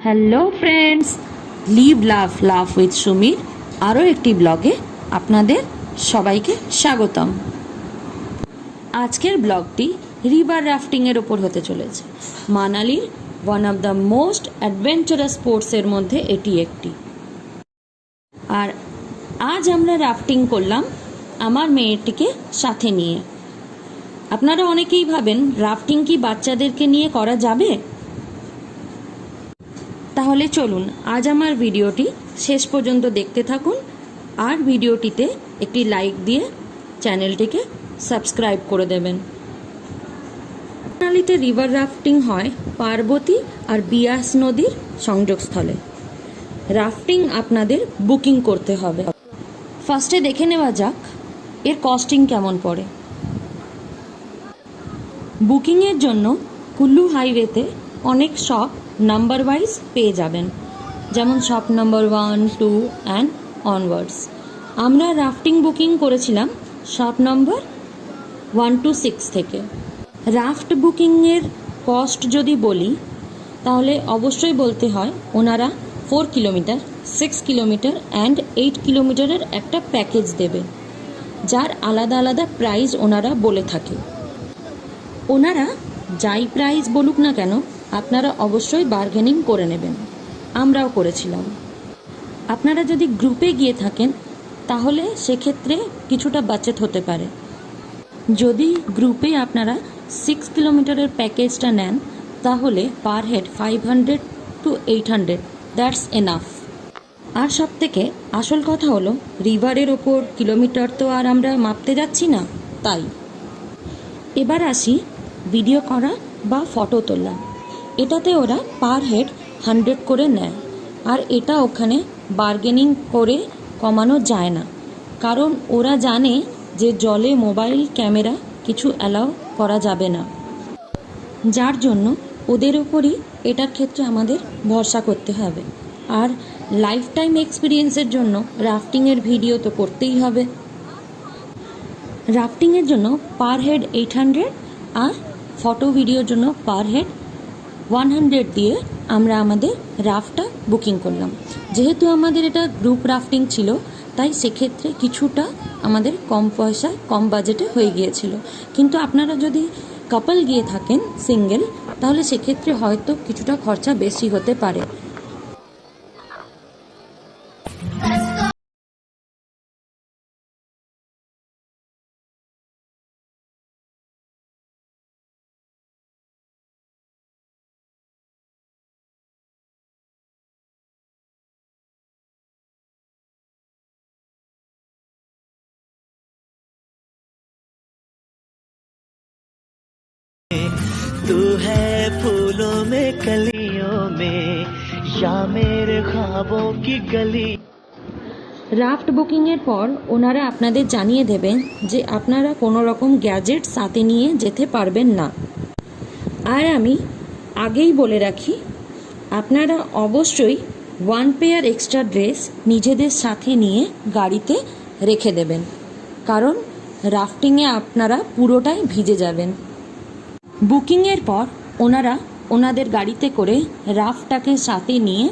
Hello friends, live love love with সুমির আরও একটি ব্লগে আপনাদের সবাইকে স্বাগতম। আজকের ব্লগটি রিভার রাফটিংয়ের ওপর হতে চলেছে। মানালির one of the most adventurous স্পোর্টসের মধ্যে এটি একটি। আর আজ আমরা রাফটিং করলাম আমার মেয়েটিকে সাথে নিয়ে। আপনারা অনেকেই ভাবেন রাফটিং কি বাচ্চাদেরকে নিয়ে করা যাবে? তাহলে চলুন আজ আমার ভিডিওটি শেষ পর্যন্ত দেখতে থাকুন আর ভিডিওটিতে একটি লাইক দিয়ে চ্যানেলটিকে সাবস্ক্রাইব করে দেবেন। মানালিতে রিভার রাফটিং হয় পার্বতী আর বিয়াস নদীর সংযোগস্থলে। রাফটিং আপনাদের বুকিং করতে হবে। ফার্স্টে দেখে নেওয়া যাক এর কস্টিং কেমন পড়ে। বুকিংয়ের জন্য কুল্লু হাইওয়েতে অনেক শপ নাম্বার ওয়াইজ পেয়ে যাবেন, যেমন শপ নাম্বার 1, 2 অ্যান্ড অনওয়ার্ডস। আমরা রাফটিং বুকিং করেছিলাম শপ নম্বর 1 to 6 থেকে। রাফট বুকিংয়ের কস্ট যদি বলি তাহলে অবশ্যই বলতে হয় ওনারা 4 কিলোমিটার, 6 কিলোমিটার অ্যান্ড 8 কিলোমিটারের একটা প্যাকেজ দেবে, যার আলাদা আলাদা প্রাইস ওনারা বলে থাকে। ওনারা যাই প্রাইস বলুক না কেন আপনারা অবশ্যই বার্গেনিং করে নেবেন, আমরাও করেছিলাম। আপনারা যদি গ্রুপে গিয়ে থাকেন তাহলে সেক্ষেত্রে কিছুটা বাজেট হতে পারে। যদি গ্রুপে আপনারা 6 কিলোমিটারের প্যাকেজটা নেন তাহলে per head 500 to 800, that's enough. আর সব থেকে আসল কথা হলো রিভারের ওপর কিলোমিটার তো আর আমরা মাপতে যাচ্ছি না, তাই। এবার আসি ভিডিও করা বা ফটো তোলা। এটাতে ওরা পার হেড 100 করে নেয়, আর এটা ওখানে বার্গেনিং করে কমানো যায় না, কারণ ওরা জানে যে জলে মোবাইল ক্যামেরা কিছু অ্যালাউ করা যাবে না, যার জন্য ওদের ওপরই এটার ক্ষেত্রে আমাদের ভরসা করতে হবে। আর লাইফ টাইম এক্সপিরিয়েন্সের জন্য রাফটিংয়ের ভিডিও তো করতেই হবে। রাফটিংয়ের জন্য পার হেড 800 আর ফটো ভিডিওর জন্য পার হেড 100 দিয়ে আমরা আমাদের রাফটটা বুকিং করলাম। যেহেতু আমাদের এটা গ্রুপ রাফটিং ছিল তাই সেক্ষেত্রে কিছুটা আমাদের কম পয়সায় কম বাজেটে হয়ে গিয়েছিল। কিন্তু আপনারা যদি কাপল গিয়ে থাকেন সিঙ্গেল তাহলে সেক্ষেত্রে হয়তো কিছুটা খরচা বেশি হতে পারে। तू है फूलों में कलियों में या मेरे ख्वाबों की गली। রাফট বুকিংয়ের পর ওনারা আপনাদের জানিয়ে দেবেন যে আপনারা কোনো রকম গ্যাজেট সাথে নিয়ে যেতে পারবেন না। আর আমি আগেই বলে রাখি আপনারা অবশ্যই 1 পেয়ার এক্সট্রা ড্রেস নিজেদের সাথে নিয়ে গাড়িতে রেখে দেবেন, কারণ রাফটিংয়ে আপনারা পুরোটাই ভিজে যাবেন। বুকিংয়ের পর ওনারা ওনাদের গাড়িতে করে রাফটটাকে সাথে নিয়ে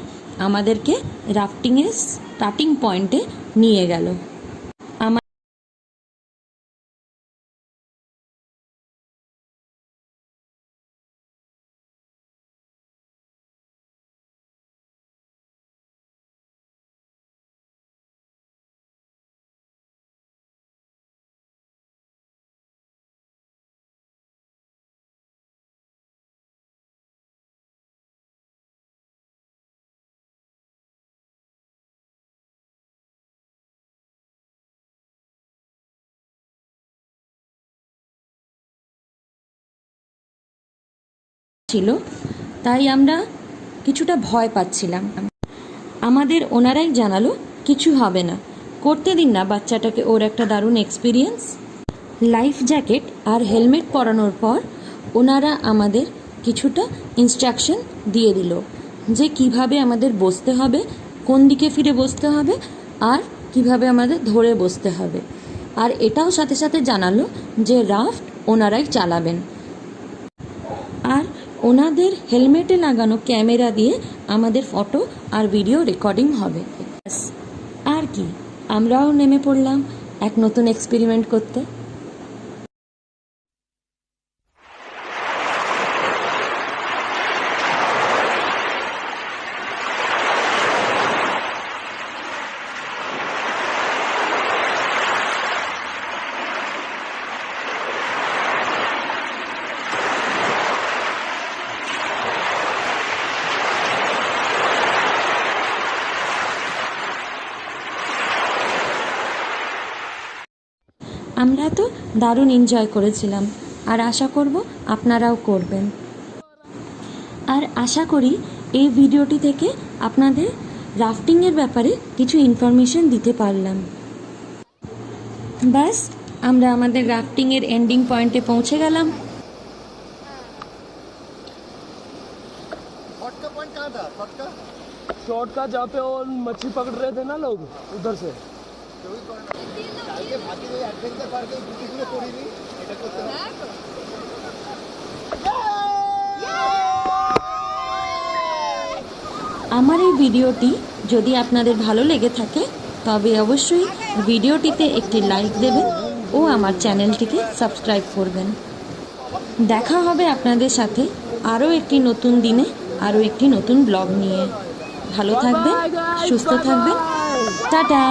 আমাদেরকে রাফটিংয়ের স্টার্টিং পয়েন্টে নিয়ে গেল। ছিল তাই আমরা কিছুটা ভয় পাচ্ছিলাম। আমাদের ওনারাই জানালো কিছু হবে না, করতে দিন না বাচ্চাটাকে, ওর একটা দারুণ এক্সপিরিয়েন্স। লাইফ জ্যাকেট আর হেলমেট পরানোর পর ওনারা আমাদের কিছুটা ইনস্ট্রাকশন দিয়ে দিল যে কিভাবে আমাদের বসতে হবে, কোন দিকে ফিরে বসতে হবে আর কিভাবে আমাদের ধরে বসতে হবে। আর এটাও সাথে সাথে জানালো যে রাফট ওনারাই চালাবেন। আর ওনাদের হেলমেটে লাগানো ক্যামেরা দিয়ে আমাদের ফটো আর ভিডিও রেকর্ডিং হবে। ব্যাস, আর কি, আমরাও নেমে পড়লাম এক নতুন এক্সপেরিমেন্ট করতে। আমরা তো দারুণ এনজয় করেছিলাম, আর আশা করব আপনারাও করবেন। আর আশা করি এই ভিডিওটি থেকে আপনাদের রাফটিংয়ের ব্যাপারে কিছু ইনফরমেশন দিতে পারলাম। ব্যাস, আমরা আমাদের রাফটিংয়ের এন্ডিং পয়েন্টে পৌঁছে গেলাম। शॉर्ट का जहाँ पे वो मछली पकड़ रहे थे ना लोग, उधर से। আমার এই ভিডিওটি যদি আপনাদের ভালো লেগে থাকে তবে অবশ্যই ভিডিওটিতে একটি লাইক দেবেন ও আমার চ্যানেলটিকে সাবস্ক্রাইব করবেন। দেখা হবে আপনাদের সাথে আরও একটি নতুন দিনে, আরও একটি নতুন ব্লগ নিয়ে। ভালো থাকবেন, সুস্থ থাকবেন, টাটা।